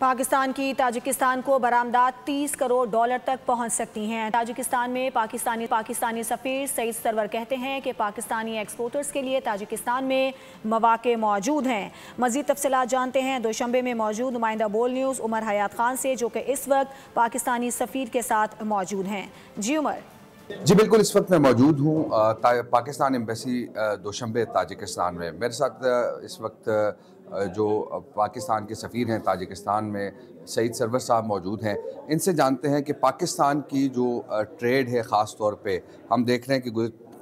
पाकिस्तान की ताजिकिस्तान को बरामदात 30 करोड़ डॉलर तक पहुंच सकती हैं। ताजिकिस्तान में पाकिस्तानी सफ़ीर सईद सरवर कहते हैं कि पाकिस्तानी एक्सपोर्टर्स के लिए ताजिकिस्तान में मौक़े मौजूद हैं। मज़ीद तफसीलात जानते हैं दोशंबे में मौजूद नुमाइंदा बोल न्यूज़ उमर हयात खान से, जो कि इस वक्त पाकिस्तानी सफ़ीर के साथ मौजूद हैं। जी उमर। जी बिल्कुल, इस वक्त मैं मौजूद हूँ पाकिस्तान एम्बेसी दोशंबे ताजिकिस्तान में। मेरे साथ इस वक्त जो पाकिस्तान के सफ़ीर हैं ताजिकिस्तान में, सईद सरवर साहब मौजूद हैं। इनसे जानते हैं कि पाकिस्तान की जो ट्रेड है, ख़ास तौर पे हम देख रहे हैं कि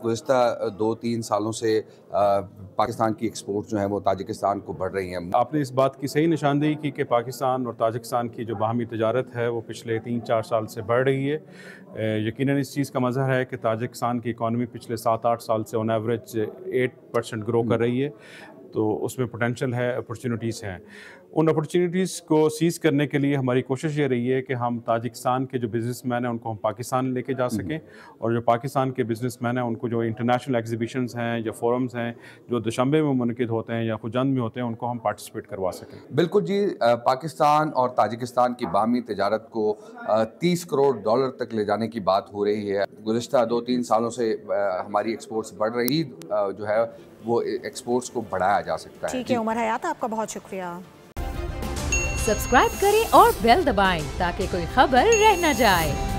गुज़िस्ता 2-3 सालों से पाकिस्तान की एक्सपोर्ट जो है वो ताजिकिस्तान को बढ़ रही हैं। आपने इस बात की सही निशानदेही की कि पाकिस्तान और ताजिकिस्तान की जो बाहमी तजारत है वो पिछले 3-4 साल से बढ़ रही है। यकीनन इस चीज़ का मज़हर है कि ताजिकिस्तान की इकॉनमी पिछले 7-8 साल से ऑन एवरेज 8% ग्रो कर रही है, तो उसमें पोटेंशल है, अपॉर्चुनिटीज़ हैं। उन अपॉर्चुनिटीज़ को सीज़ करने के लिए हमारी कोशिश ये रही है कि हम ताजिकिस्तान के जो बिज़नेसमैन हैं उनको हम पाकिस्तान लेके जा सकें, और जो पाकिस्तान के बिज़नेसमैन हैं उनको जो इंटरनेशनल एग्जीबिशंस हैं या फोरम्स हैं जो दुशंबे में मुनक़िद होते हैं या खुजंद में होते हैं, उनको हम पार्टिसिपेट करवा सकें। बिल्कुल जी, पाकिस्तान और ताजिकिस्तान की बाहमी तजारत को 30 करोड़ डॉलर तक ले जाने की बात हो रही है। गुज़िस्ता 2-3 सालों से हमारी एक्सपोर्ट्स बढ़ रही जो है वो एक्सपोर्ट्स को बढ़ाया जा सकता है। ठीक है उमर हयात, आपका बहुत शुक्रिया। सब्सक्राइब करें और बेल दबाएं ताकि कोई खबर रह न जाए।